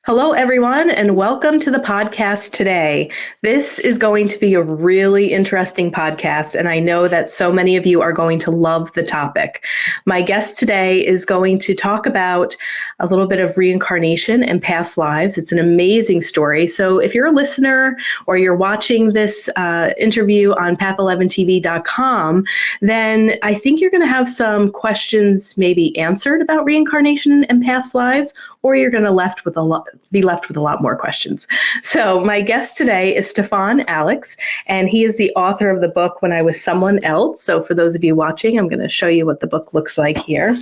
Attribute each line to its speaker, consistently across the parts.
Speaker 1: Hello, everyone, and welcome to the podcast today. This is going to be a really interesting podcast, and I know that so many of you are going to love the topic. My guest today is going to talk about a little bit of reincarnation and past lives. It's an amazing story. So if you're a listener or you're watching this interview on path11tv.com, then I think you're going to have some questions maybe answered about reincarnation and past lives, or you're going to be left with a lot more questions. So my guest today is Stéphane Allix, and he is the author of the book When I Was Someone Else. So for those of you watching, I'm going to show you what the book looks like here.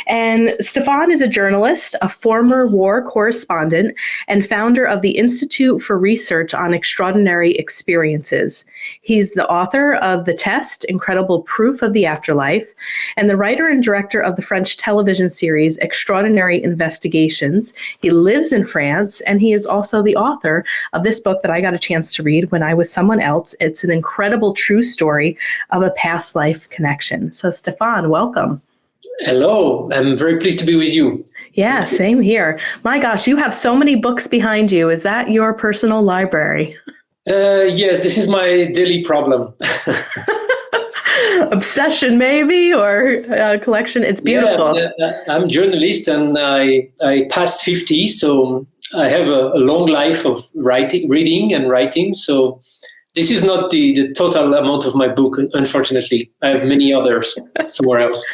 Speaker 1: And Stéphane is a journalist, a former war correspondent, and founder of the Institute for Research on Extraordinary Experiences. He's the author of The Test, Incredible Proof of the Afterlife, and the writer and director of the French television series Extraordinary Investigations. He lives in France, and he is also the author of this book that I got a chance to read, When I Was Someone Else. It's an incredible true story of a past life connection. So Stéphane, welcome.
Speaker 2: Hello, I'm very pleased to be with you.
Speaker 1: Yeah, same here. My gosh, you have so many books behind you. Is that your personal library?
Speaker 2: Yes, this is my daily problem.
Speaker 1: Obsession maybe, or collection. It's beautiful.
Speaker 2: Yeah, I'm a journalist, and I passed 50, so I have a long life of reading and writing. So this is not the total amount of my book, unfortunately. I have many others somewhere else.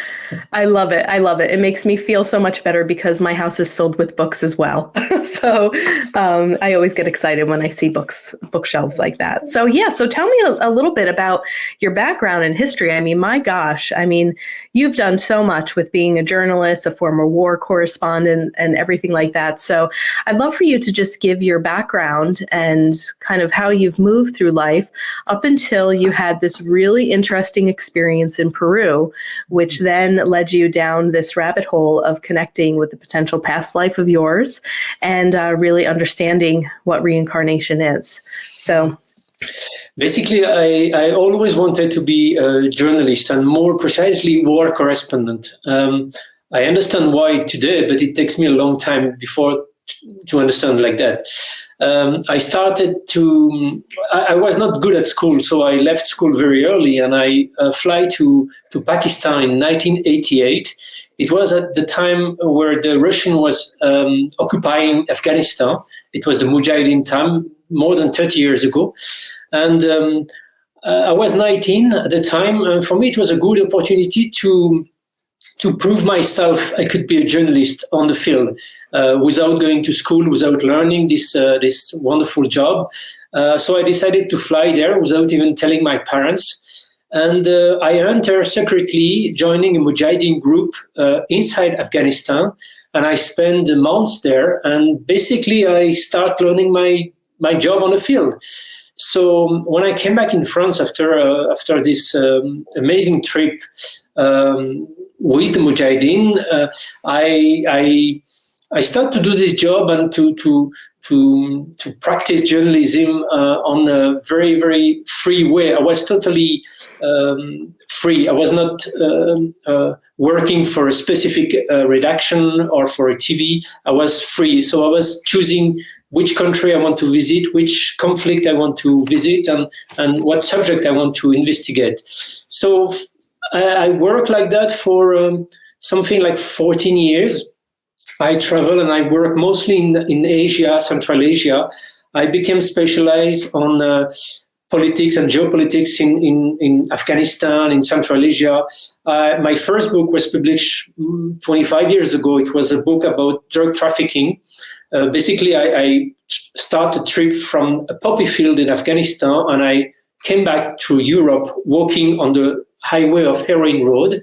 Speaker 1: I love it. I love it. It makes me feel so much better because my house is filled with books as well. So I always get excited when I see bookshelves like that. So so tell me a little bit about your background and history. I mean, my gosh, you've done so much with being a journalist, a former war correspondent, and everything like that. So I'd love for you to just give your background and kind of how you've moved through life up until you had this really interesting experience in Peru, which then led you down this rabbit hole of connecting with the potential past life of yours and really understanding what reincarnation is. So
Speaker 2: basically, I always wanted to be a journalist, and more precisely war correspondent. I understand why today, but it takes me a long time before to understand like that. I was not good at school, so I left school very early, and I fly to Pakistan in 1988. It was at the time where the Russian was occupying Afghanistan. It was the Mujahideen time, more than 30 years ago. And I was 19 at the time, and for me it was a good opportunity to prove myself I could be a journalist on the field without going to school, without learning this wonderful job. So I decided to fly there without even telling my parents. And I entered secretly, joining a Mujahideen group inside Afghanistan. And I spent months there. And basically, I start learning my job on the field. So when I came back in France after this amazing trip, with the Mujahideen, I started to do this job and to practice journalism on a very, very free way. I was totally free. I was not working for a specific redaction or for a TV. I was free. So I was choosing which country I want to visit, which conflict I want to visit, and what subject I want to investigate. So I worked like that for something like 14 years. I travel and I work mostly in Asia, Central Asia. I became specialized on politics and geopolitics in Afghanistan, in Central Asia. My first book was published 25 years ago. It was a book about drug trafficking. Basically, I started a trip from a poppy field in Afghanistan, and I came back to Europe walking on the highway of Heroin Road.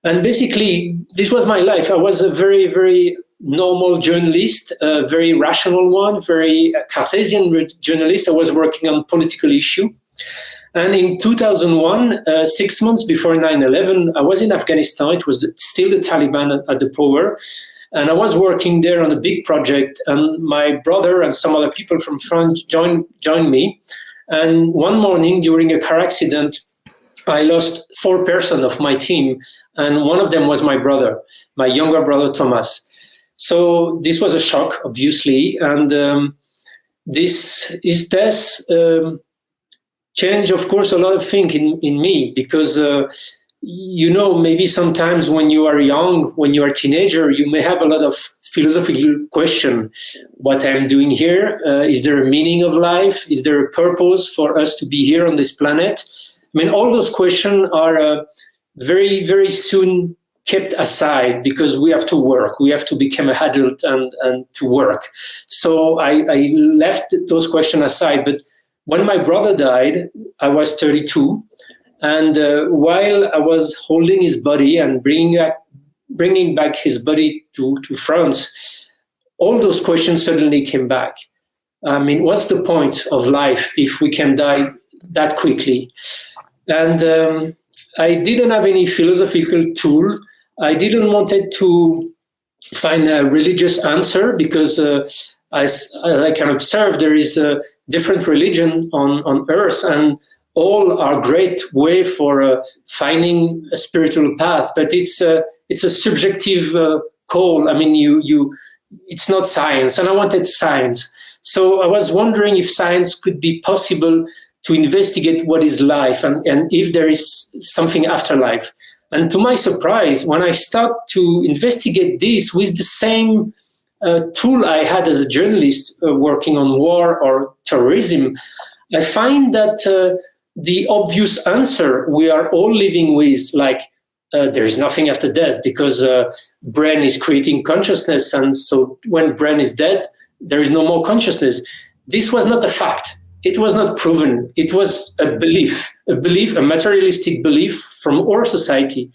Speaker 2: And basically, this was my life. I was a very, very normal journalist, a very rational one, very Cartesian journalist. I was working on political issue. And in 2001, 6 months before 9/11, I was in Afghanistan. It was still the Taliban at the power. And I was working there on a big project. And my brother and some other people from France joined me. And one morning during a car accident, I lost 4 persons of my team. And one of them was my brother, my younger brother, Thomas. So this was a shock, obviously, and this changed, of course, a lot of things in me, because maybe sometimes when you are young, when you are a teenager, you may have a lot of philosophical question. What I'm doing here? Is there a meaning of life? Is there a purpose for us to be here on this planet? I mean, all those questions are very, very soon kept aside, because we have to work. We have to become an adult and to work. So I left those questions aside. But when my brother died, I was 32. And while I was holding his body and bringing back his body to France, all those questions suddenly came back. I mean, what's the point of life if we can die that quickly? And I didn't have any philosophical tool. I didn't wanted to find a religious answer, because as I can observe, there is a different religion on earth, and all are great way for finding a spiritual path. But it's a subjective call. I mean, it's not science, and I wanted science. So I was wondering if science could be possible to investigate what is life, and if there is something after life. And to my surprise, when I start to investigate this with the same tool I had as a journalist working on war or terrorism, I find that the obvious answer we are all living with, like there is nothing after death, because brain is creating consciousness, and so when brain is dead, there is no more consciousness. This was not a fact. It was not proven. It was a belief, a materialistic belief from our society.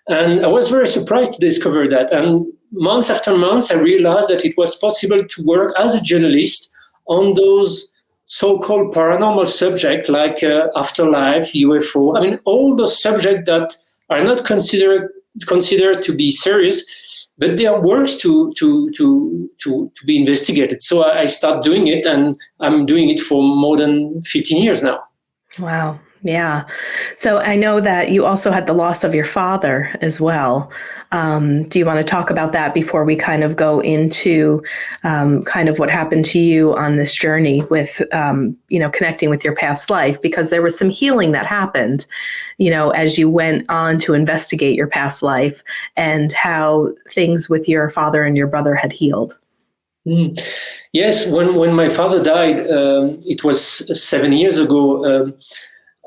Speaker 2: And I was very surprised to discover that. And months after months, I realized that it was possible to work as a journalist on those so-called paranormal subjects like afterlife, UFO. I mean, all those subjects that are not considered to be serious, but they are worth to be investigated. So I start doing it, and I'm doing it for more than 15 years now.
Speaker 1: Wow. Yeah. So I know that you also had the loss of your father as well. Do you want to talk about that before we kind of go into kind of what happened to you on this journey with, connecting with your past life? Because there was some healing that happened, as you went on to investigate your past life and how things with your father and your brother had healed.
Speaker 2: Mm. Yes. When my father died, it was 7 years ago.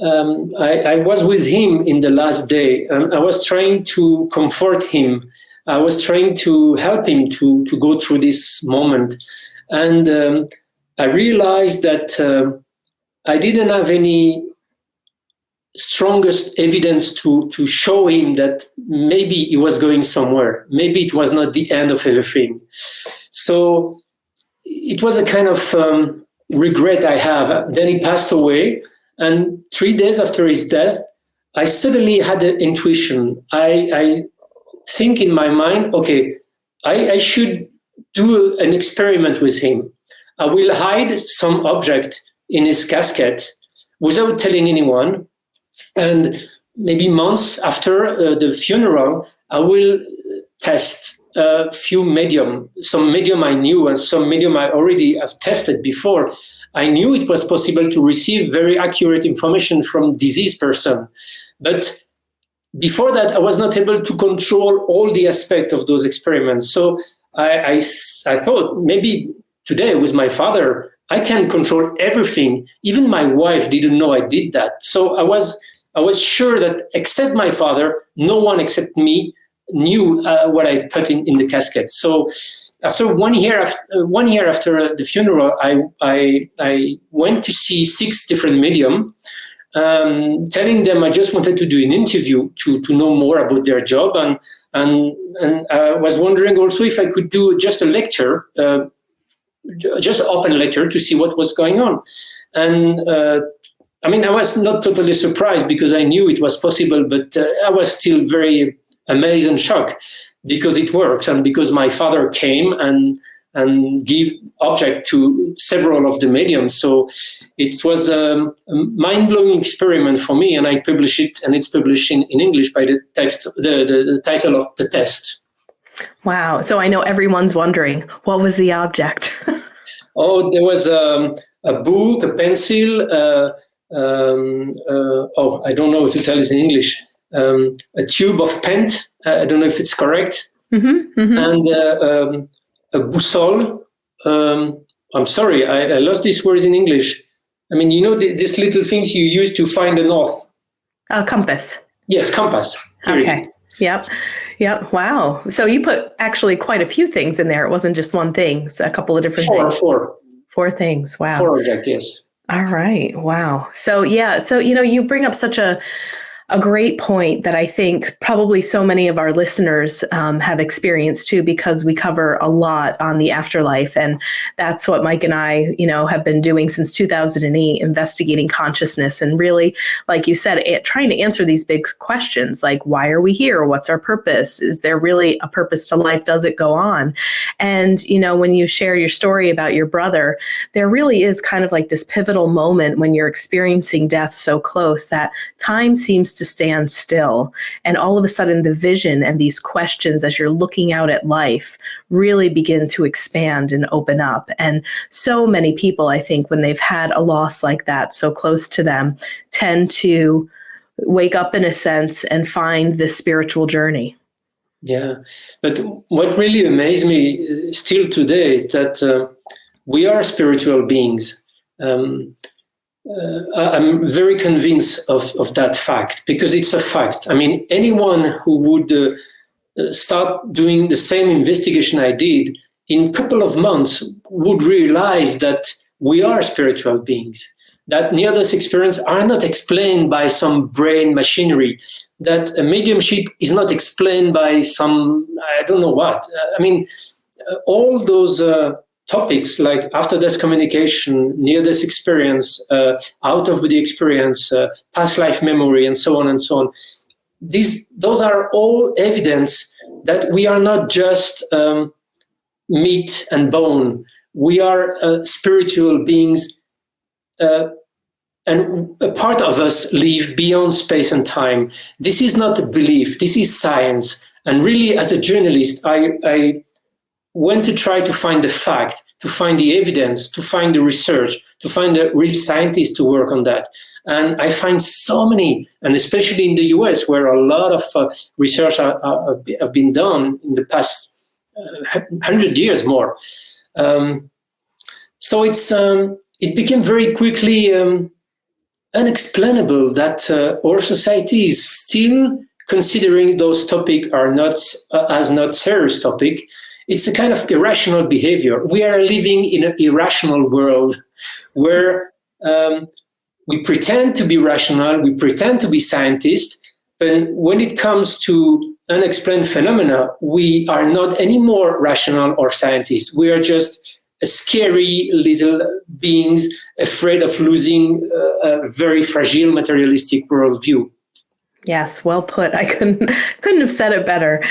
Speaker 2: I was with him in the last day, and I was trying to comfort him. I was trying to help him to go through this moment. And I realized that I didn't have any strongest evidence to show him that maybe he was going somewhere. Maybe it was not the end of everything. So it was a kind of regret I have. Then he passed away. And 3 days after his death, I suddenly had an intuition. I think in my mind, okay, I should do an experiment with him. I will hide some object in his casket without telling anyone. And maybe months after the funeral, I will test a few medium. Some medium I knew and some medium I already have tested before. I knew it was possible to receive very accurate information from deceased person. But before that, I was not able to control all the aspects of those experiments. So I thought maybe today with my father, I can control everything. Even my wife didn't know I did that. So I was sure that except my father, no one except me knew what I put in the casket. So after 1 year after the funeral, I went to see 6 different medium, telling them I just wanted to do an interview to know more about their job, and I was wondering also if I could do just a lecture, just open lecture to see what was going on. And I was not totally surprised because I knew it was possible, but I was still very amazed and shocked because it worked and because my father came and give object to several of the mediums. So it was a mind-blowing experiment for me, and I published it, and it's published in English by the text, the title of the test.
Speaker 1: Wow. So I know everyone's wondering, what was the object?
Speaker 2: Oh, there was a book, a pencil. I don't know how to tell it in English. A tube of paint. I don't know if it's correct.
Speaker 1: Mm-hmm, mm-hmm.
Speaker 2: And a boussole. I'm sorry, I lost this word in English. I mean, these little things you use to find the north.
Speaker 1: Compass.
Speaker 2: Yes, compass.
Speaker 1: Okay. Yep. Wow. So you put actually quite a few things in there. It wasn't just one thing. It's a couple of different things. Four things. Wow.
Speaker 2: 4 objects, yes.
Speaker 1: All right. Wow. So you bring up such a great point that I think probably so many of our listeners have experienced too, because we cover a lot on the afterlife. And that's what Mike and I, have been doing since 2008, investigating consciousness and really, like you said, trying to answer these big questions like, why are we here? What's our purpose? Is there really a purpose to life? Does it go on? And, when you share your story about your brother, there really is kind of like this pivotal moment when you're experiencing death so close that time seems to stand still. And all of a sudden, the vision and these questions as you're looking out at life really begin to expand and open up. And so many people, I think, when they've had a loss like that so close to them, tend to wake up in a sense and find this spiritual journey.
Speaker 2: Yeah. But what really amazed me still today is that we are spiritual beings. I'm very convinced of that fact, because it's a fact. I mean, anyone who would start doing the same investigation I did in a couple of months would realize that we are spiritual beings, that near-death experiences are not explained by some brain machinery, that a mediumship is not explained by some, I don't know what. All those topics like after-death communication, near-death experience, out-of-body experience, past life memory, and so on and so on. Those are all evidence that we are not just meat and bone. We are spiritual beings, and a part of us live beyond space and time. This is not a belief. This is science. And really, as a journalist, I went to try to find the fact, to find the evidence, to find the research, to find the real scientists to work on that. And I find so many, and especially in the US, where a lot of research have been done in the past 100 years more. So it became very quickly unexplainable that our society is still considering those topics are not as not serious topic. It's a kind of irrational behavior. We are living in an irrational world where we pretend to be rational, we pretend to be scientists, but when it comes to unexplained phenomena, we are not anymore rational or scientists. We are just scary little beings afraid of losing a very fragile materialistic worldview.
Speaker 1: Yes, well put. I couldn't have said it better.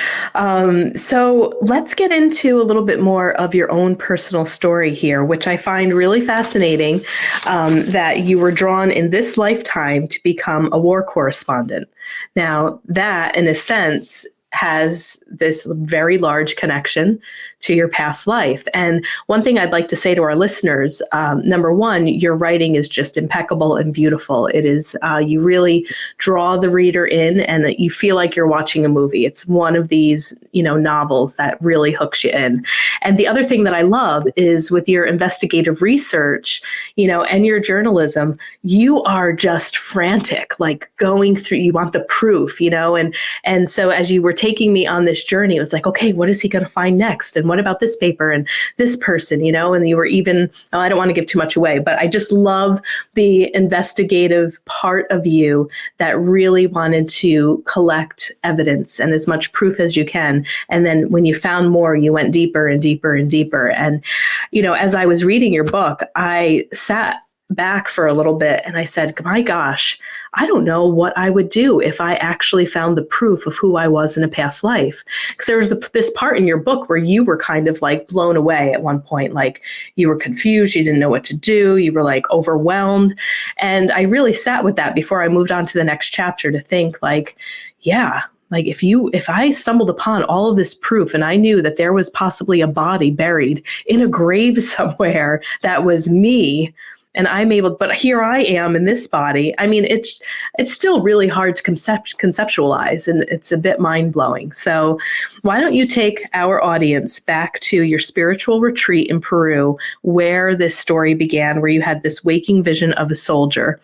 Speaker 1: So let's get into a little bit more of your own personal story here, which I find really fascinating, that you were drawn in this lifetime to become a war correspondent. Now, that, in a sense, has this very large connection to your past life. And one thing I'd like to say to our listeners, number one, your writing is just impeccable and beautiful. It is, you really draw the reader in and you feel like you're watching a movie. It's one of these, novels that really hooks you in. And the other thing that I love is with your investigative research, and your journalism, you are just frantic, like going through, you want the proof, and so as you were taking me on this journey, it was like, okay, what is he going to find next? And what about this paper and this person, and you were even, I don't want to give too much away, but I just love the investigative part of you that really wanted to collect evidence and as much proof as you can. And then when you found more, you went deeper and deeper and deeper. And, as I was reading your book, I sat back for a little bit and I said, my gosh, I don't know what I would do if I actually found the proof of who I was in a past life. Because there was this part in your book where you were kind of like blown away at one point, like you were confused, you didn't know what to do, you were like overwhelmed. And I really sat with that before I moved on to the next chapter to think like, yeah, like if I stumbled upon all of this proof and I knew that there was possibly a body buried in a grave somewhere that was me, and I'm able, but here I am in this body. I mean, it's still really hard to conceptualize, and it's a bit mind-blowing. So why don't you take our audience back to your spiritual retreat in Peru, where this story began, where you had this waking vision of a soldier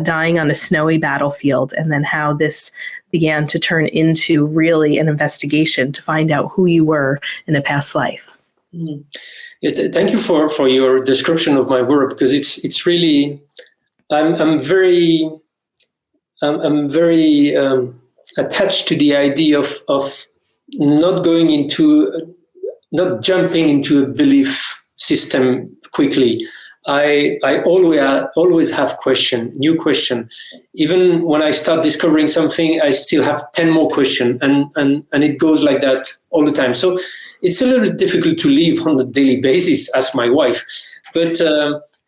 Speaker 1: dying on a snowy battlefield, and then how this began to turn into really an investigation to find out who you were in a past life.
Speaker 2: Mm. Yeah, thank you for your description of my work, because it's really I'm very attached to the idea of not jumping into a belief system quickly. I always have new question. Even when I start discovering something, I still have 10 more questions, and it goes like that all the time. So it's a little difficult to live on a daily basis as my wife, but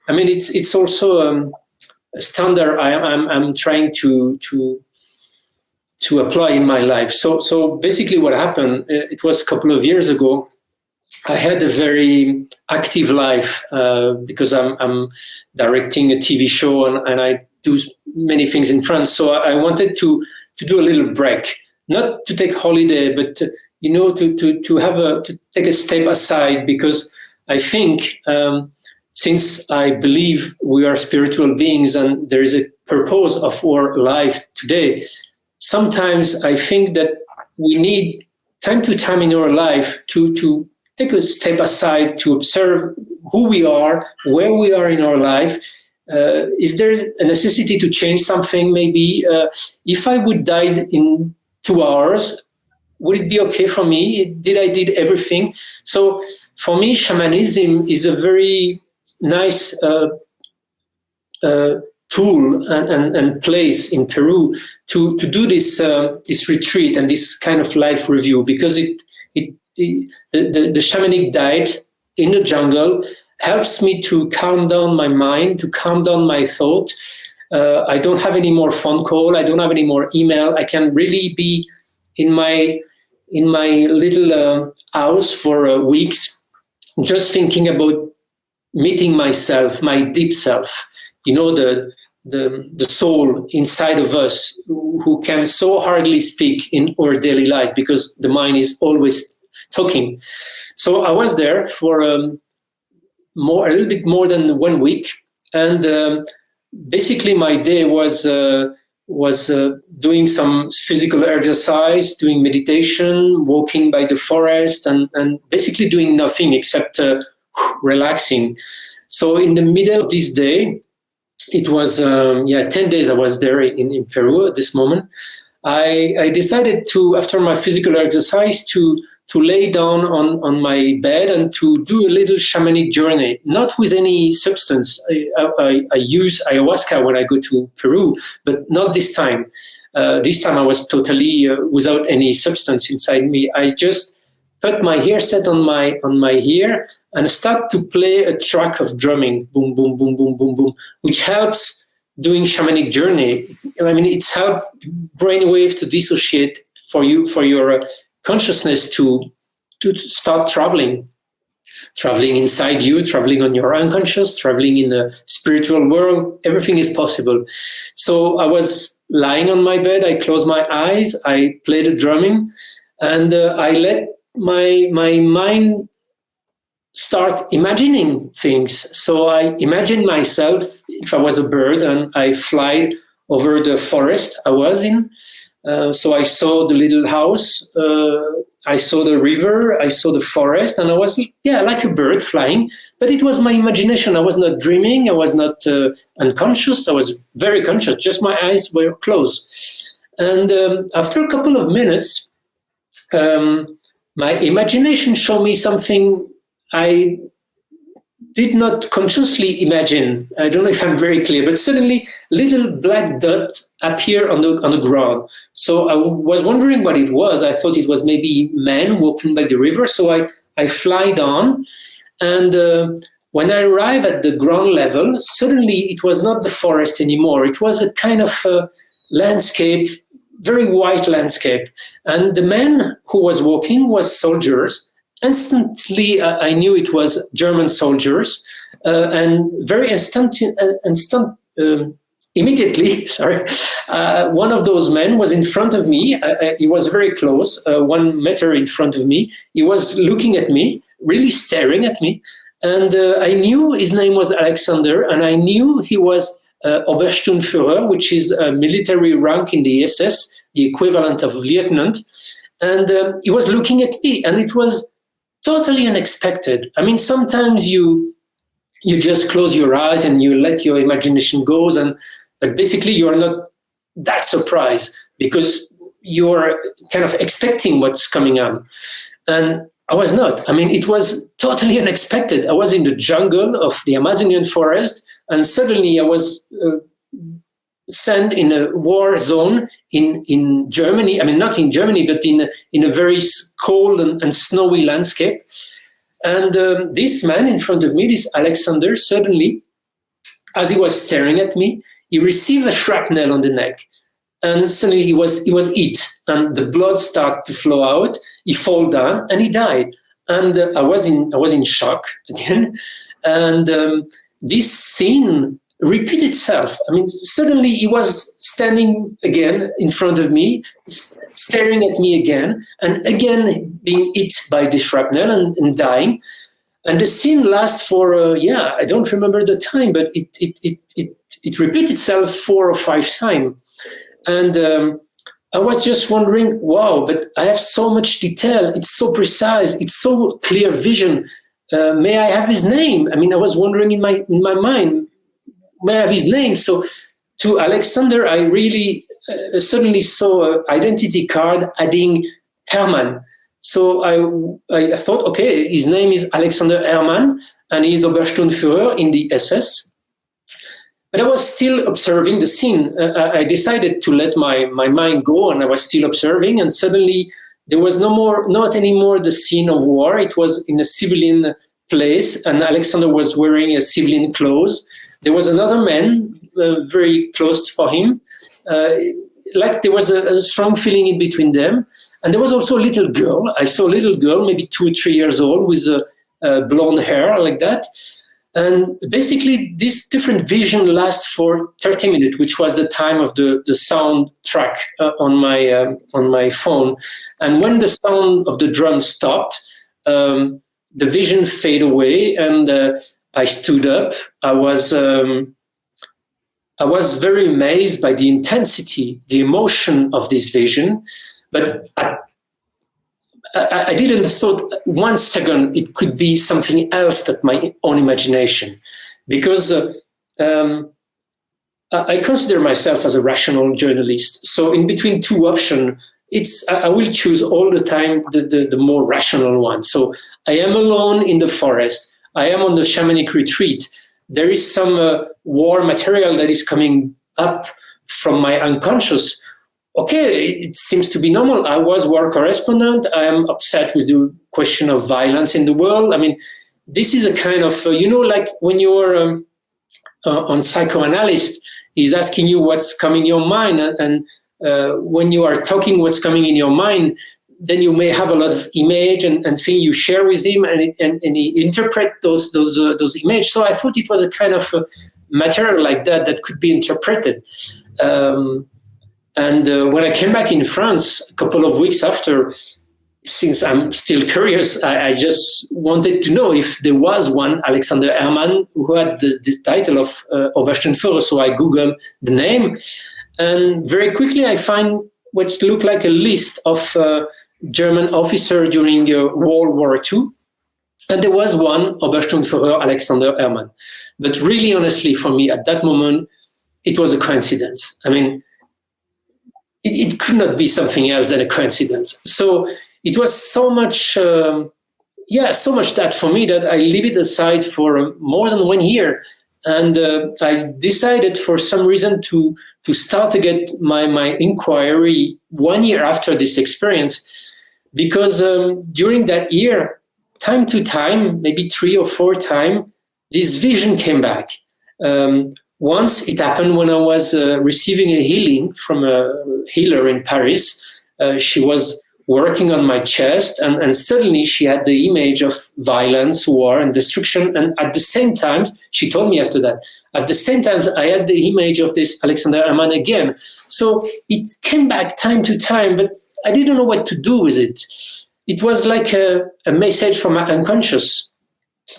Speaker 2: I mean it's also a standard I'm trying to apply in my life. So basically, what happened? It was a couple of years ago. I had a very active life because I'm directing a TV show and I do many things in France. So I wanted to do a little break, not to take holiday, but to take a step aside, because I think since I believe we are spiritual beings and there is a purpose of our life today, sometimes I think that we need time to time in our life to take a step aside to observe who we are, where we are in our life. Is there a necessity to change something? Maybe if I would die in 2 hours, would it be okay for me? I did everything? So for me, shamanism is a very nice tool and place in Peru to do this retreat and this kind of life review, because the shamanic diet in the jungle helps me to calm down my mind, to calm down my thought. I don't have any more phone call. I don't have any more email. I can really be in my little house for weeks, just thinking about meeting myself, my deep self. The soul inside of us, who can so hardly speak in our daily life because the mind is always talking. So I was there for a little bit more than 1 week, and basically my day was doing some physical exercise, doing meditation, walking by the forest, and basically doing nothing except relaxing. So in the middle of this day, it was 10 days I was there in Peru at this moment. I decided to, after my physical exercise, to lay down on my bed and to do a little shamanic journey, not with any substance. I use ayahuasca when I go to Peru, but not this time. This time I was totally without any substance inside me. I just put my earset on my ear and start to play a track of drumming, boom, boom, boom, boom, boom, boom, which helps doing shamanic journey. I mean, it's helped brainwave to dissociate for your consciousness to start traveling inside you, traveling on your unconscious, traveling in the spiritual world. Everything is possible. So I was lying on my bed. I closed my eyes. I played the drumming, and I let my mind start imagining things. So I imagined myself if I was a bird and I fly over the forest I was in. So I saw the little house, I saw the river, I saw the forest, and I was, like a bird flying. But it was my imagination. I was not dreaming. I was not unconscious. I was very conscious. Just my eyes were closed. And after a couple of minutes, my imagination showed me something I did not consciously imagine. I don't know if I'm very clear, but suddenly little black dot appeared on the ground. So I was wondering what it was. I thought it was maybe men walking by the river. So I fly down, and when I arrived at the ground level, suddenly it was not the forest anymore. It was a kind of landscape very white landscape. And the man who was walking was soldiers. Instantly, I knew it was German soldiers, and very immediately, one of those men was in front of me. He was very close, 1 meter in front of me. He was looking at me, really staring at me. And I knew his name was Alexander, and I knew he was Obersturmführer, which is a military rank in the SS, the equivalent of lieutenant. And he was looking at me, and it was totally unexpected. I mean, sometimes you just close your eyes and you let your imagination go, but basically you are not that surprised because you're kind of expecting what's coming up. And I was not. I mean, it was totally unexpected. I was in the jungle of the Amazonian forest, and suddenly I was sent in a war zone in Germany. I mean, not in Germany, but in a very cold and snowy landscape. And this man in front of me, this Alexander, suddenly, as he was staring at me, he received a shrapnel on the neck. And suddenly he was hit, and the blood started to flow out. He fell down and he died. And I was in shock again. And this scene repeated itself. I mean, suddenly he was standing again in front of me, staring at me again, and again being hit by the shrapnel and dying. And the scene lasts for I don't remember the time, but it repeated itself 4 or 5 times. And I was just wondering, wow, but I have so much detail. It's so precise. It's so clear vision. May I have his name? I mean, I was wondering in my mind, may I have his name? So to Alexander, I really suddenly saw an identity card adding Herrmann. So I thought, okay, his name is Alexander Herrmann, and he's Obersturmführer in the SS. But I was still observing the scene. I decided to let my mind go, and I was still observing. And suddenly, there was not anymore the scene of war. It was in a civilian place, and Alexander was wearing a civilian clothes. There was another man very close for him. Like there was a strong feeling in between them. And there was also a little girl. I saw a little girl, maybe 2 or 3 years old, with blonde hair like that. And basically, this different vision lasts for 30 minutes, which was the time of the sound track on my phone. And when the sound of the drum stopped, the vision faded away, and I stood up. I was very amazed by the intensity, the emotion of this vision, but I didn't thought 1 second it could be something else than my own imagination, because I consider myself as a rational journalist. So in between 2 options, I will choose all the time the more rational one. So I am alone in the forest. I am on the shamanic retreat. There is some war material that is coming up from my unconscious. Okay, it seems to be normal. I was war correspondent. I am upset with the question of violence in the world. I mean, this is a kind of, like when you're on psychoanalyst, he's asking you what's coming in your mind. And when you are talking what's coming in your mind, then you may have a lot of image and thing you share with him, and he interpret those images. So I thought it was a kind of material like that could be interpreted. And when I came back in France a couple of weeks after, since I'm still curious, I just wanted to know if there was one Alexander Herrmann who had the title of Obersturmführer. So I Googled the name, and very quickly I find what looked like a list of German officers during World War II. And there was one Obersturmführer Alexander Herrmann. But really, honestly, for me, at that moment, it was a coincidence. I mean, it could not be something else than a coincidence. So it was so much that for me that I leave it aside for more than 1 year. And I decided for some reason to start again my inquiry 1 year after this experience, because during that year, time to time, maybe 3 or 4 times, this vision came back. once it happened when I was receiving a healing from a healer in Paris. She was working on my chest, and suddenly she had the image of violence, war, and destruction. And at the same time, she told me after that, at the same time, I had the image of this Alexander Herrmann again. So it came back time to time, but I didn't know what to do with it. It was like a message from my unconscious.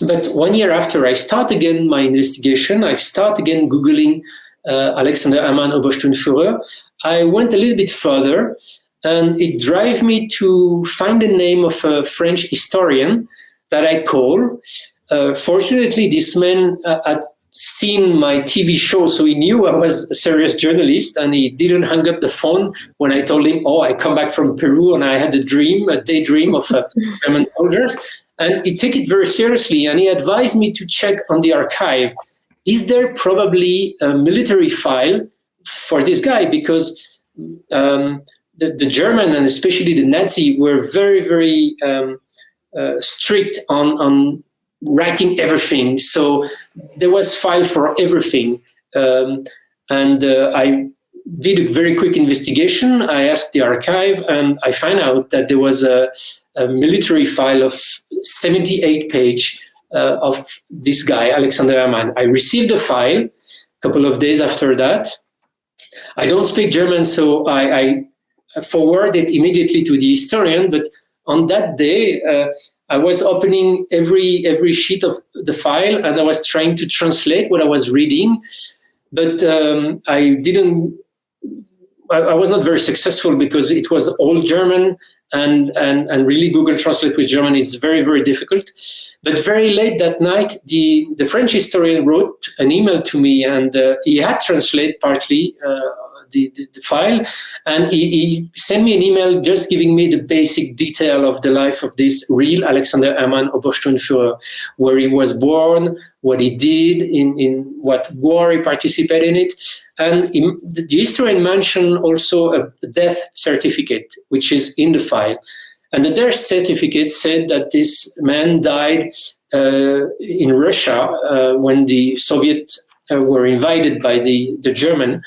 Speaker 2: But 1 year after I start again my investigation, I start again Googling Alexander Herrmann Obersturmführer. I went a little bit further, and it drove me to find the name of a French historian that I call. Fortunately, this man had seen my TV show, so he knew I was a serious journalist, and he didn't hang up the phone when I told him, I come back from Peru and I had a daydream of German soldiers. And he took it very seriously, and he advised me to check on the archive. Is there probably a military file for this guy? Because the German, and especially the Nazi, were very, very strict on writing everything. So there was file for everything. And I did a very quick investigation. I asked the archive, and I found out that there was a military file of 78 pages of this guy, Alexander Herrmann. I received the file a couple of days after that. I don't speak German, so I forward it immediately to the historian. But on that day, I was opening every sheet of the file, and I was trying to translate what I was reading. But I was not very successful because it was all German, and really Google Translate with German is very, very difficult. But very late that night, the French historian wrote an email to me, and he had translated partly the file, and he sent me an email just giving me the basic detail of the life of this real Alexander Herrmann Obersturmführer, where he was born, what he did, in what war he participated in it. And the historian mentioned also a death certificate, which is in the file. And the death certificate said that this man died in Russia when the Soviets were invaded by the German.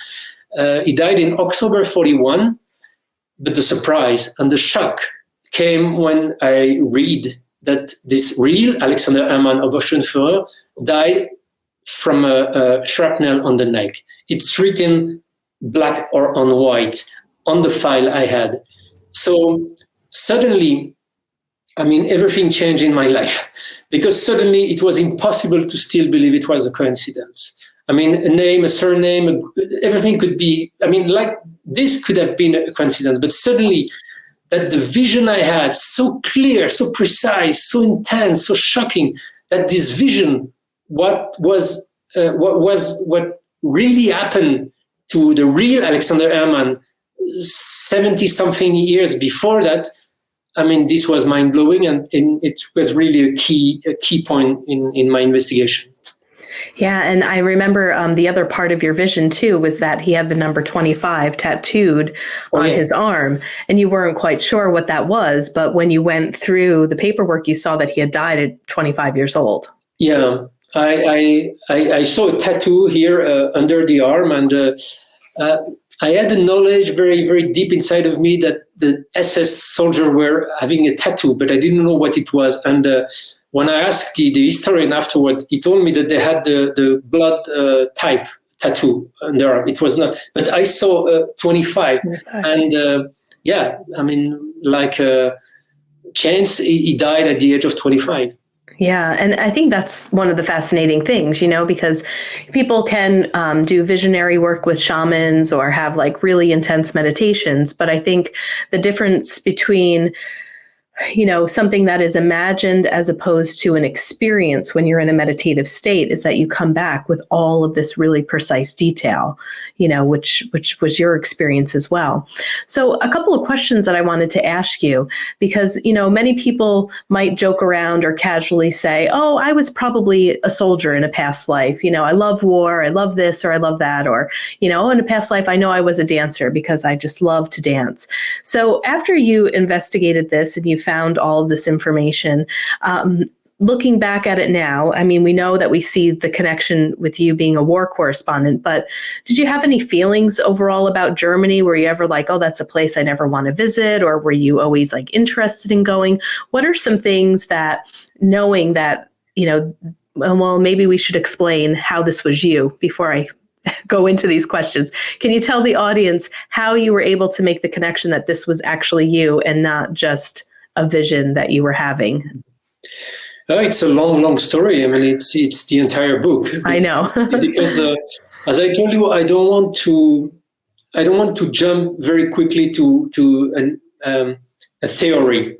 Speaker 2: He died in October 41, but the surprise and the shock came when I read that this real Alexander Herrmann Obersturmführer died from a shrapnel on the neck. It's written black or on white on the file I had. So suddenly, everything changed in my life, because suddenly it was impossible to still believe it was a coincidence. A name, a surname, everything could be, like this could have been a coincidence, but suddenly that the vision I had, so clear, so precise, so intense, so shocking, that this vision, what really happened to the real Alexander Herrmann 70-something years before that, this was mind-blowing, and it was really a key point in my investigation.
Speaker 1: Yeah, and I remember the other part of your vision, too, was that he had the number 25 tattooed on his arm, and you weren't quite sure what that was, but when you went through the paperwork, you saw that he had died at 25 years old.
Speaker 2: Yeah, I saw a tattoo here under the arm, and I had the knowledge very, very deep inside of me that the SS soldiers were having a tattoo, but I didn't know what it was. And when I asked the historian afterwards, he told me that they had the blood type tattoo on their arm. It was not, but I saw 25. And like chance, he died at the age of 25.
Speaker 1: Yeah. And I think that's one of the fascinating things, because people can do visionary work with shamans or have like really intense meditations. But I think the difference between something that is imagined as opposed to an experience when you're in a meditative state is that you come back with all of this really precise detail, which was your experience as well. So a couple of questions that I wanted to ask you, because, many people might joke around or casually say, oh, I was probably a soldier in a past life. I love war. I love this, or I love that. Or, in a past life, I know I was a dancer because I just love to dance. So after you investigated this and you found all of this information, looking back at it now, I mean, we know that we see the connection with you being a war correspondent, but did you have any feelings overall about Germany? Were you ever like, oh, that's a place I never want to visit? Or were you always like interested in going? What are some things that, knowing that, well, maybe we should explain how this was you before I go into these questions. Can you tell the audience how you were able to make the connection that this was actually you and not just a vision that you were having?
Speaker 2: It's a long story. I mean, it's the entire book.
Speaker 1: I know.
Speaker 2: Because as I told you, I don't want to jump very quickly to a theory.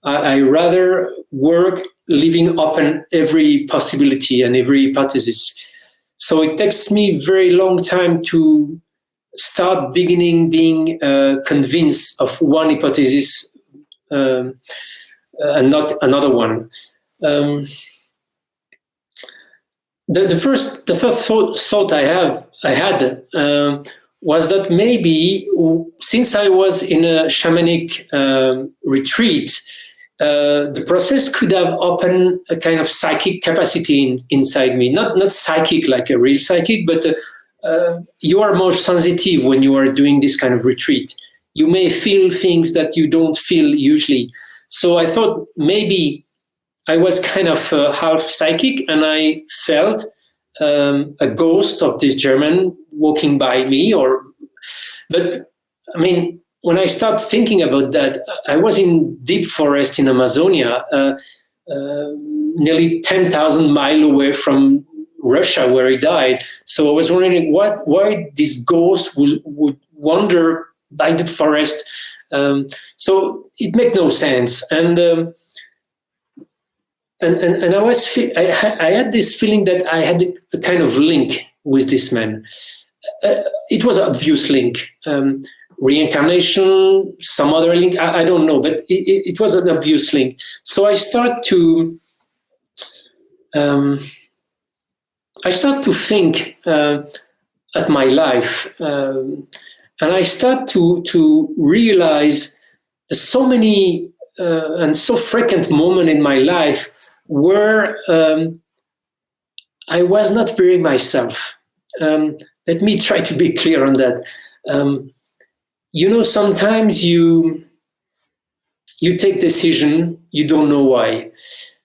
Speaker 2: I rather work leaving open every possibility and every hypothesis. So it takes me very long time to start being convinced of one hypothesis and not another one. The first thought I had was that maybe since I was in a shamanic retreat, the process could have opened a kind of psychic capacity inside me. Not psychic like a real psychic, but you are more sensitive when you are doing this kind of retreat. You may feel things that you don't feel usually. So I thought maybe I was kind of half psychic, and I felt a ghost of this German walking by me. But I mean, when I started thinking about that, I was in deep forest in Amazonia, nearly 10,000 miles away from Russia, where he died. So I was wondering why this ghost would wander by the forest. So it made no sense, and I had this feeling that I had a kind of link with this man. It was an obvious link. Reincarnation, some other link, I don't know, but it was an obvious link. So I start to think at my life, and I start to realize there's so many and so frequent moments in my life where I was not very myself. Let me try to be clear on that. Sometimes you take decision, you don't know why.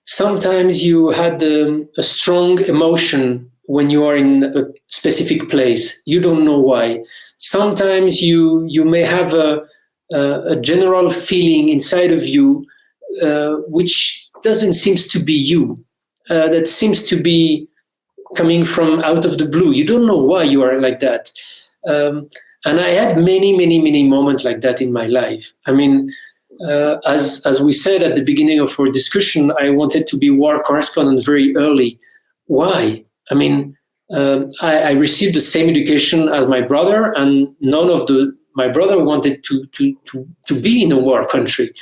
Speaker 2: Sometimes you had a strong emotion when you are in a specific place, you don't know why. Sometimes you may have a general feeling inside of you which doesn't seem to be you, that seems to be coming from out of the blue. You don't know why you are like that. And I had many moments like that in my life. I mean, as we said at the beginning of our discussion, I wanted to be war correspondent very early. Why? I mean, I received the same education as my brother, and my brother wanted to be in a war country.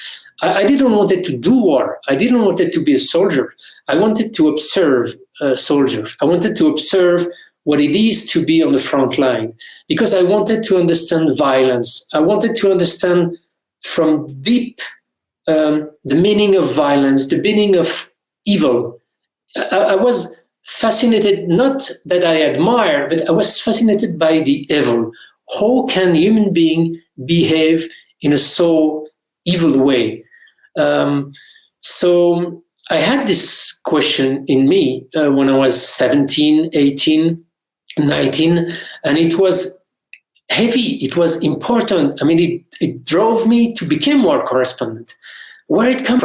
Speaker 2: I didn't want to do war. I didn't want to be a soldier. I wanted to observe soldiers. I wanted to observe what it is to be on the front line, because I wanted to understand violence. I wanted to understand from deep the meaning of violence, the meaning of evil. I was fascinated, not that I admire, but I was fascinated by the evil. How can human being behave in a so evil way? So I had this question in me when I was 17, 18, 19, and it was heavy. It was important. I mean, it drove me to become war correspondent. Where it come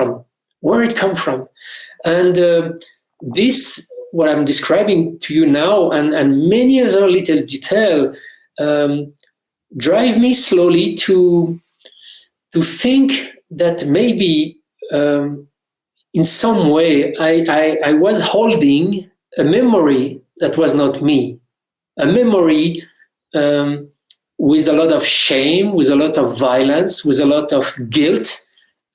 Speaker 2: from? And this, what I'm describing to you now, and many other little detail, drive me slowly to think that maybe in some way I was holding a memory that was not me, a memory with a lot of shame, with a lot of violence, with a lot of guilt.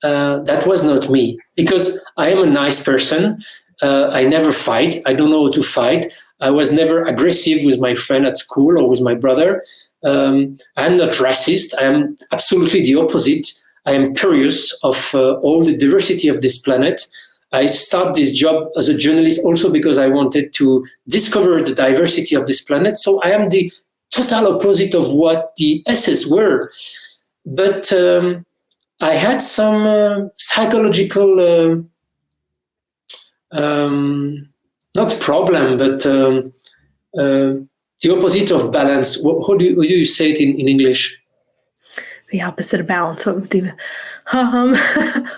Speaker 2: That was not me, because I am a nice person. I never fight. I don't know how to fight. I was never aggressive with my friend at school or with my brother. I'm not racist. I am absolutely the opposite. I am curious of all the diversity of this planet. I started this job as a journalist also because I wanted to discover the diversity of this planet. So I am the total opposite of what the SS were. But I had some psychological, not problem, but the opposite of balance. How do you say it in English?
Speaker 1: The opposite of balance. What would the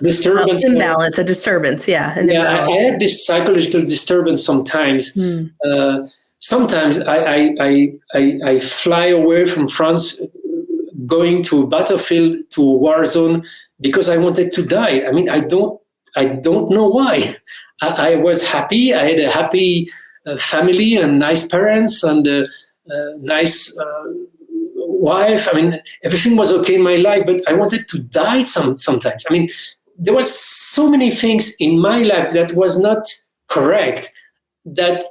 Speaker 2: disturbance?
Speaker 1: Imbalance, a disturbance. Yeah.
Speaker 2: Yeah, I had this psychological disturbance sometimes. Sometimes I fly away from France, going to a battlefield, to a war zone, because I wanted to die. I mean, I don't know why. I was happy. I had a happy family and nice parents and a nice wife. I mean, everything was okay in my life, but I wanted to die sometimes. I mean, there was so many things in my life that was not correct, that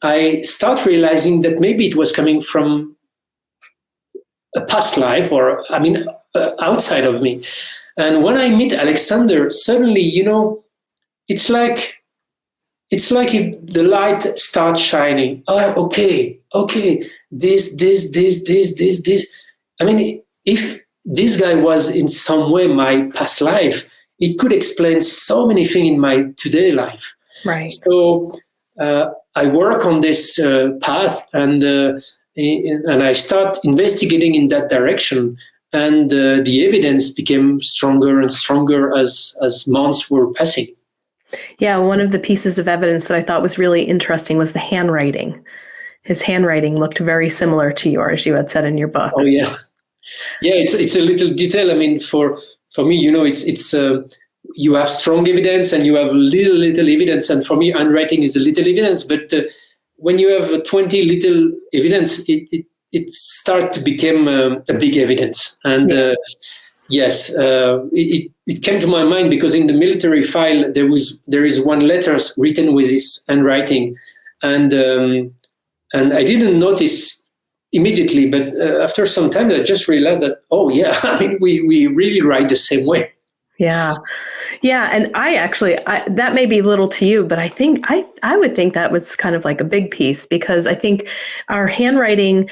Speaker 2: I start realizing that maybe it was coming from a past life, or outside of me. And when I meet Alexander, suddenly, it's like if the light starts shining. Oh, okay. This. I mean, if this guy was in some way my past life, it could explain so many things in my today life.
Speaker 1: Right.
Speaker 2: So I work on this path, and I start investigating in that direction. And the evidence became stronger and stronger as months were passing.
Speaker 1: Yeah, one of the pieces of evidence that I thought was really interesting was the handwriting. His handwriting looked very similar to yours, you had said in your book.
Speaker 2: Oh, yeah. Yeah, it's a little detail. I mean, for me, it's you have strong evidence and you have little evidence. And for me, handwriting is a little evidence. But when you have 20 little evidence, it starts to become a big evidence. And yes, it came to my mind because in the military file there is one letter written with his handwriting, and I didn't notice immediately, but after some time I just realized that, oh yeah, I mean we really write the same way.
Speaker 1: Yeah. And that may be little to you, but I think I would think that was kind of like a big piece, because I think our handwriting,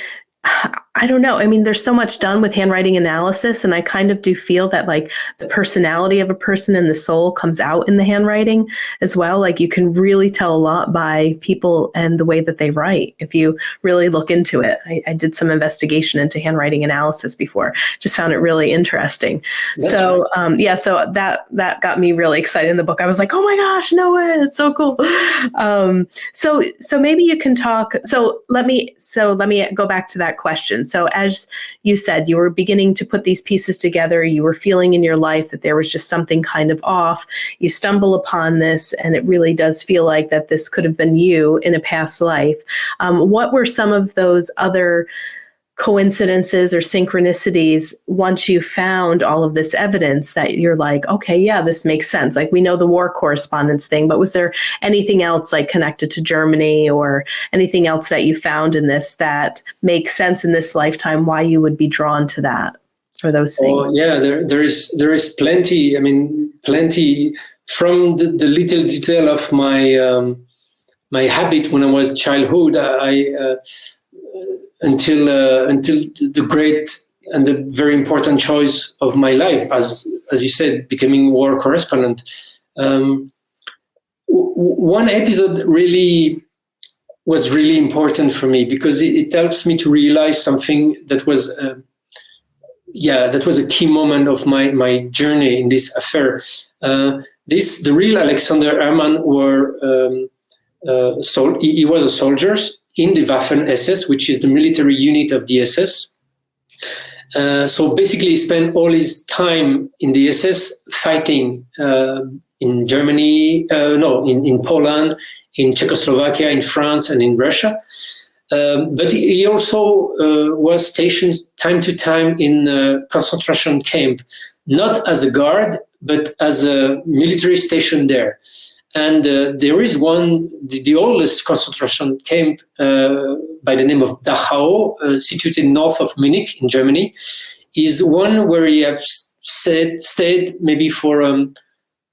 Speaker 1: I don't know. I mean, there's so much done with handwriting analysis, and I kind of do feel that like the personality of a person and the soul comes out in the handwriting as well. Like you can really tell a lot by people and the way that they write if you really look into it. I did some investigation into handwriting analysis before, just found it really interesting. So that got me really excited in the book. I was like, oh my gosh, no way, that's so cool. So maybe you can talk. So let me go back to that question. So as you said, you were beginning to put these pieces together. You were feeling in your life that there was just something kind of off. You stumble upon this, and it really does feel like that this could have been you in a past life. What were some of those other coincidences or synchronicities once you found all of this evidence that you're like, okay, yeah, this makes sense? Like we know the war correspondence thing, but was there anything else like connected to Germany or anything else that you found in this that makes sense in this lifetime, why you would be drawn to that or those things?
Speaker 2: Oh yeah, there is plenty. I mean, plenty from the little detail of my my habit when I was childhood. Until the great and the very important choice of my life, as you said, becoming war correspondent. One episode was really important for me because it helps me to realize something that was a key moment of my journey in this affair. The real Alexander Herrmann he was a soldier in the Waffen S.S, which is the military unit of the SS. So basically he spent all his time in the SS fighting in Germany, in Poland, in Czechoslovakia, in France, and in Russia. But he also was stationed time to time in a concentration camp, not as a guard, but as a military station there. And there is one, the oldest concentration camp by the name of Dachau, situated north of Munich in Germany, is one where he have stayed maybe for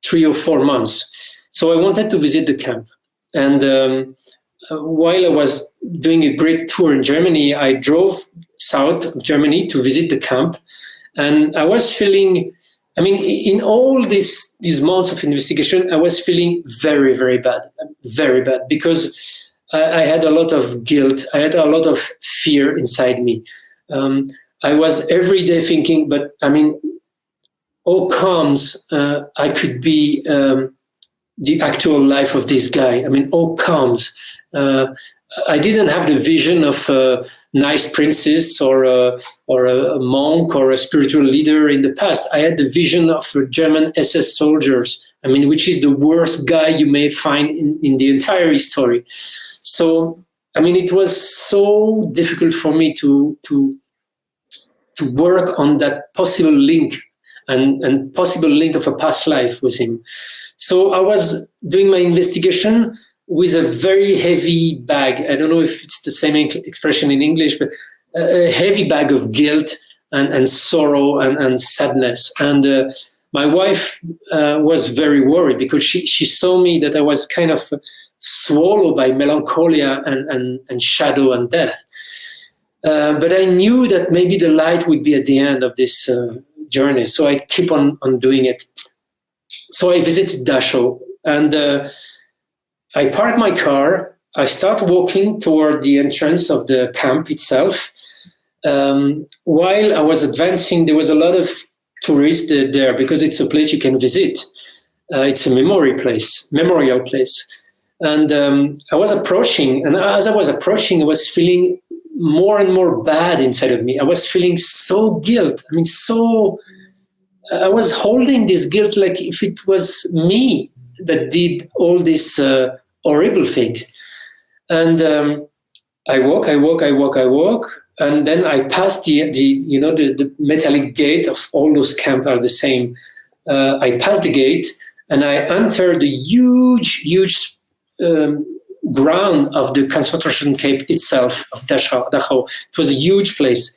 Speaker 2: 3 or 4 months. So I wanted to visit the camp. And while I was doing a great tour in Germany, I drove south of Germany to visit the camp. And I was feeling, I mean, in all these months of investigation, I was feeling very, very bad, because I had a lot of guilt. I had a lot of fear inside me. I was every day thinking, but I mean, how comes I could be the actual life of this guy? I mean, how comes? I didn't have the vision of a nice princess or a monk or a spiritual leader in the past. I had the vision of German SS soldiers, I mean, which is the worst guy you may find in the entire history. So, I mean, it was so difficult for me to work on that possible link and possible link of a past life with him. So I was doing my investigation with a very heavy bag. I don't know if it's the same expression in English, but a heavy bag of guilt and sorrow and sadness. And my wife was very worried because she saw me that I was kind of swallowed by melancholia and shadow and death. But I knew that maybe the light would be at the end of this journey. So I keep on doing it. So I visited Dachau, and I parked my car. I start walking toward the entrance of the camp itself. While I was advancing, there was a lot of tourists there because it's a place you can visit. It's a memorial place. And I was approaching, and as I was approaching, I was feeling more and more bad inside of me. I was feeling so guilt. I mean, I was holding this guilt like if it was me that did all these horrible things. And I walk, and then I pass the metallic gate of all those camps are the same. I pass the gate and I enter the huge ground of the concentration camp itself of Dachau. It was a huge place.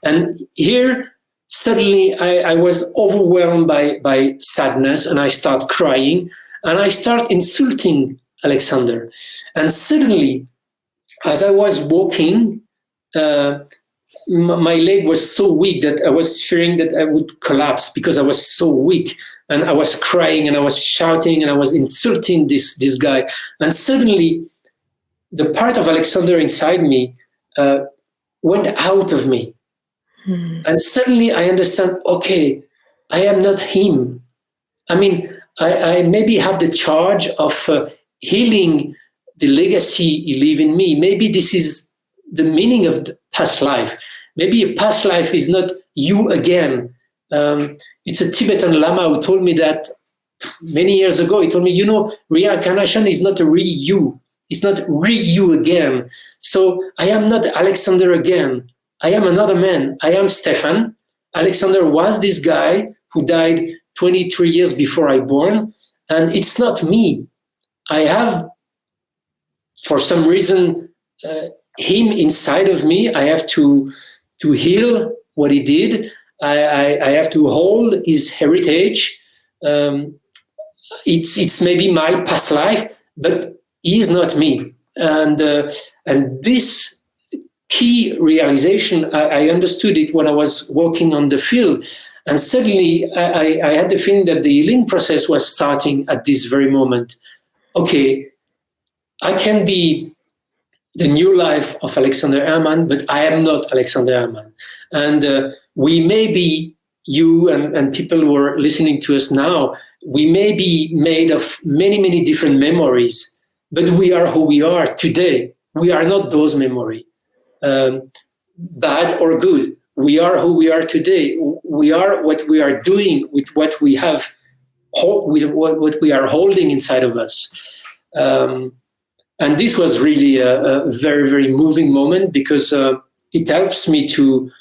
Speaker 2: And here, suddenly I was overwhelmed by sadness, and I start crying, and I start insulting Alexander. And suddenly, as I was walking, my leg was so weak that I was fearing that I would collapse because I was so weak. And I was crying and I was shouting and I was insulting this guy. And suddenly, the part of Alexander inside me went out of me. And suddenly I understand, okay, I am not him. I mean, I maybe have the charge of healing the legacy he leave in me. Maybe this is the meaning of the past life. Maybe a past life is not you again. It's a Tibetan Lama who told me that many years ago. He told me, reincarnation is not a re-you. It's not re-you again. So I am not Alexander again. I am another man. I am Stéphane. Alexander was this guy who died 23 years before I born, and it's not me. I have, for some reason, him inside of me. I have to heal what he did. I have to hold his heritage. It's maybe my past life, but he is not me. And this key realization, I understood it when I was walking on the field. And suddenly I had the feeling that the healing process was starting at this very moment. Okay, I can be the new life of Alexander Herrmann, but I am not Alexander Herrmann. And we may be, you and people who are listening to us now, we may be made of many, many different memories, but we are who we are today. We are not those memories. Bad or good. We are who we are today. We are what we are doing with what we have, with what we are holding inside of us. And this was really a very, very moving moment because it helps me to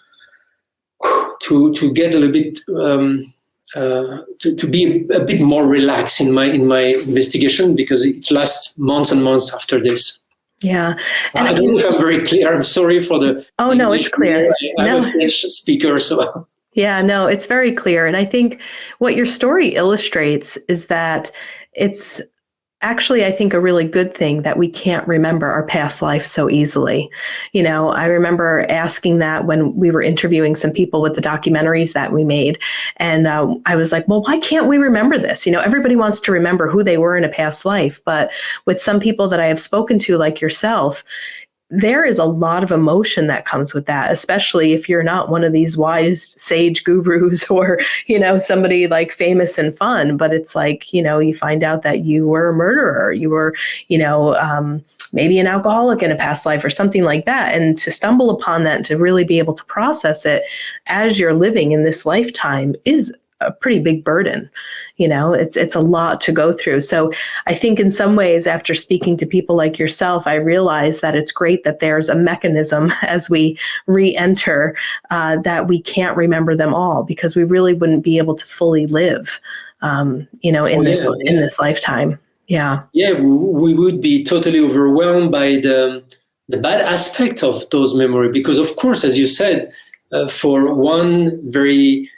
Speaker 2: get a little bit to be a bit more relaxed in my investigation because it lasts months and months after this.
Speaker 1: Yeah. And
Speaker 2: I don't know if I'm very clear. I'm sorry for the...
Speaker 1: Oh, no, it's clear.
Speaker 2: I'm a French speaker, so...
Speaker 1: Yeah, no, it's very clear. And I think what your story illustrates is that it's actually, I think, a really good thing that we can't remember our past life so easily. I remember asking that when we were interviewing some people with the documentaries that we made. And I was like, well, why can't we remember this? Everybody wants to remember who they were in a past life. But with some people that I have spoken to, like yourself, there is a lot of emotion that comes with that, especially if you're not one of these wise sage gurus or, somebody like famous and fun. But it's like, you find out that you were a murderer, you were, maybe an alcoholic in a past life or something like that. And to stumble upon that and to really be able to process it as you're living in this lifetime is a pretty big burden. It's a lot to go through. So I think in some ways, after speaking to people like yourself, I realize that it's great that there's a mechanism as we re-enter that we can't remember them all, because we really wouldn't be able to fully live, in this lifetime. Yeah.
Speaker 2: Yeah, we would be totally overwhelmed by the bad aspect of those memories, because of course, as you said, for one very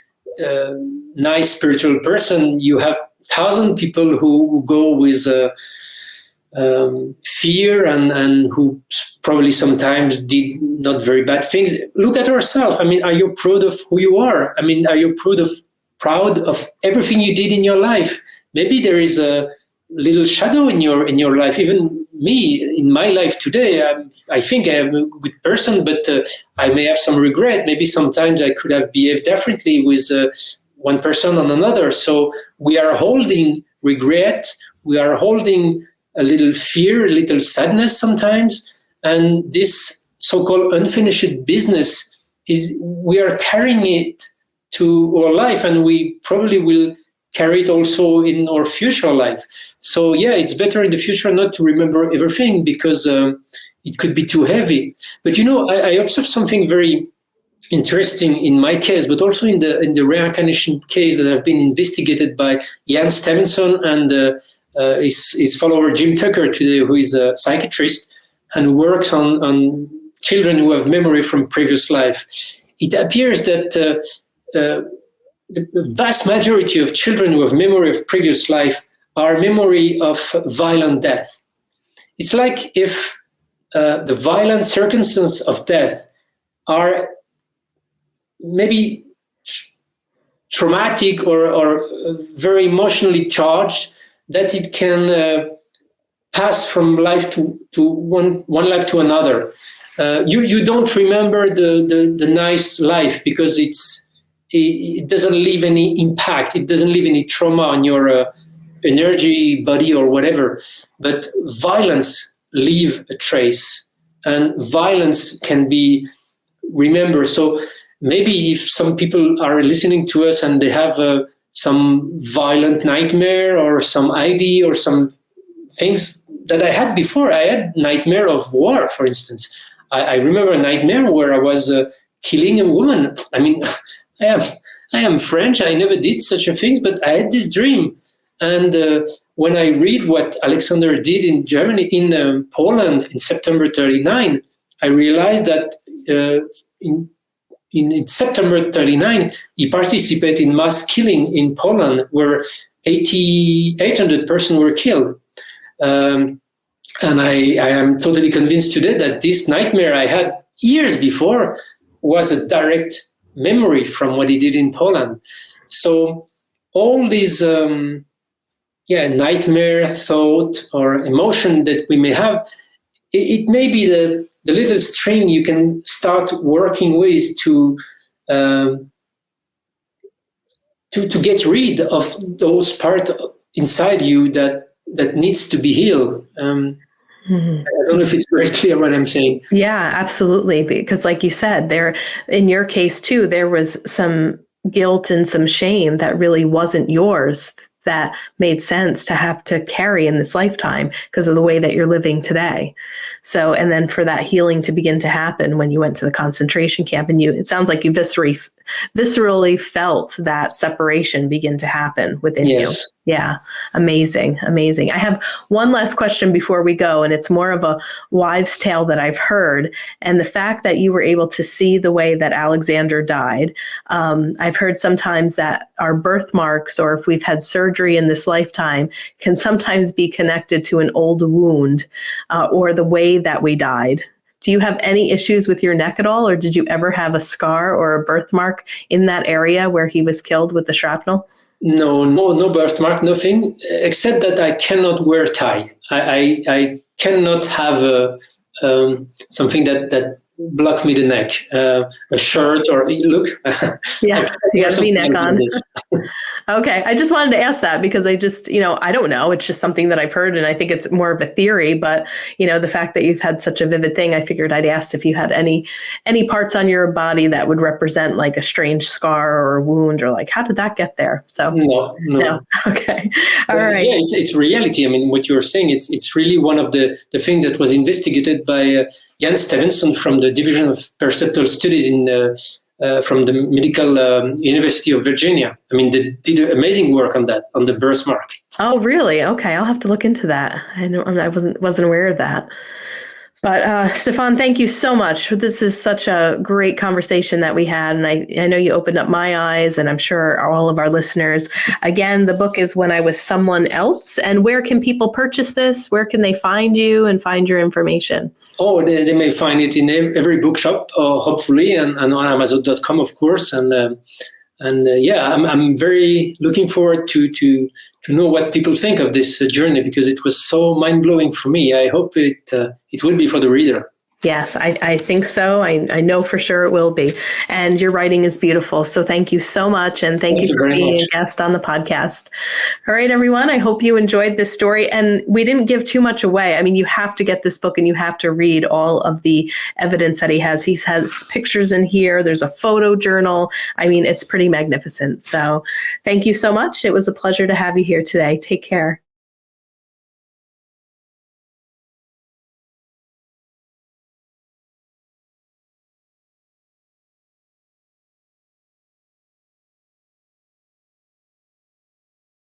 Speaker 2: nice spiritual person, you have 1,000 people who go with fear and who probably sometimes did not very bad things. Look at yourself. I mean, are you proud of who you are? I mean, are you proud of everything you did in your life? Maybe there is a little shadow in your life. Even me, in my life today, I think I am a good person, but I may have some regret. Maybe sometimes I could have behaved differently with one person on another. So we are holding regret. We are holding a little fear, a little sadness sometimes. And this so-called unfinished business we are carrying it to our life, and we probably will carry it also in our future life. So yeah, it's better in the future not to remember everything, because it could be too heavy. But I observed something very interesting in my case, but also in the reincarnation case that have been investigated by Jan Stevenson and his follower Jim Tucker today, who is a psychiatrist and works on children who have memory from previous life. It appears that the vast majority of children who have memory of previous life are memory of violent death. It's like if the violent circumstances of death are maybe traumatic or very emotionally charged, that it can pass from life to one life to another. You don't remember the nice life because it doesn't leave any impact. It doesn't leave any trauma on your energy, body, or whatever. But violence leave a trace, and violence can be remembered. So maybe if some people are listening to us and they have some violent nightmare or some ID or some things that I had before, I had nightmare of war, for instance. I remember a nightmare where I was killing a woman. I mean, I am French. I never did such a thing, but I had this dream. And when I read what Alexander did in Germany, in Poland in September 39, I realized that in September 39, he participated in mass killing in Poland, where 800 persons were killed. And I am totally convinced today that this nightmare I had years before was a direct memory from what he did in Poland. So all these nightmare thought or emotion that we may have, it may be the little string you can start working with to get rid of those parts inside you that needs to be healed. I don't know if it's very clear what I'm saying.
Speaker 1: Yeah, absolutely. Because like you said, there, in your case too, there was some guilt and some shame that really wasn't yours, that made sense to have to carry in this lifetime because of the way that you're living today. So, and then for that healing to begin to happen when you went to the concentration camp, and it sounds like you viscerally felt that separation begin to happen within you. Yeah, amazing, amazing. I have one last question before we go, and it's more of a wives' tale that I've heard. And the fact that you were able to see the way that Alexander died, I've heard sometimes that our birthmarks, or if we've had surgery in this lifetime, can sometimes be connected to an old wound or the way that we died. Do you have any issues with your neck at all, or did you ever have a scar or a birthmark in that area where he was killed with the shrapnel?
Speaker 2: No birthmark, nothing, except that I cannot wear tie. I cannot have something that block me the neck, a shirt or look.
Speaker 1: Yeah, you got to be neck on. Okay, I just wanted to ask that because I just, I don't know. It's just something that I've heard, and I think it's more of a theory. But the fact that you've had such a vivid thing, I figured I'd ask if you had any parts on your body that would represent like a strange scar or a wound, or like how did that get there? So
Speaker 2: no.
Speaker 1: Okay, all right.
Speaker 2: Yeah, it's reality. I mean, what you're saying, it's really one of the things that was investigated by Jan Stevenson from the Division of Perceptual Studies from the Medical University of Virginia. I mean, they did amazing work on that, on the birthmark.
Speaker 1: Oh, really? Okay, I'll have to look into that. I wasn't aware of that. But Stéphane, thank you so much. This is such a great conversation that we had, and I know you opened up my eyes, and I'm sure all of our listeners. Again, the book is When I Was Someone Else. And where can people purchase this? Where can they find you and find your information?
Speaker 2: Oh, they may find it in every bookshop, hopefully, and on Amazon.com, of course. And yeah, I'm very looking forward to know what people think of this journey, because it was so mind-blowing for me. I hope it will be for the reader.
Speaker 1: Yes, I think so. I know for sure it will be. And your writing is beautiful. So thank you so much. And thank you for being a guest on the podcast. All right, everyone. I hope you enjoyed this story. And we didn't give too much away. I mean, you have to get this book and you have to read all of the evidence that he has. He has pictures in here. There's a photo journal. I mean, it's pretty magnificent. So thank you so much. It was a pleasure to have you here today. Take care.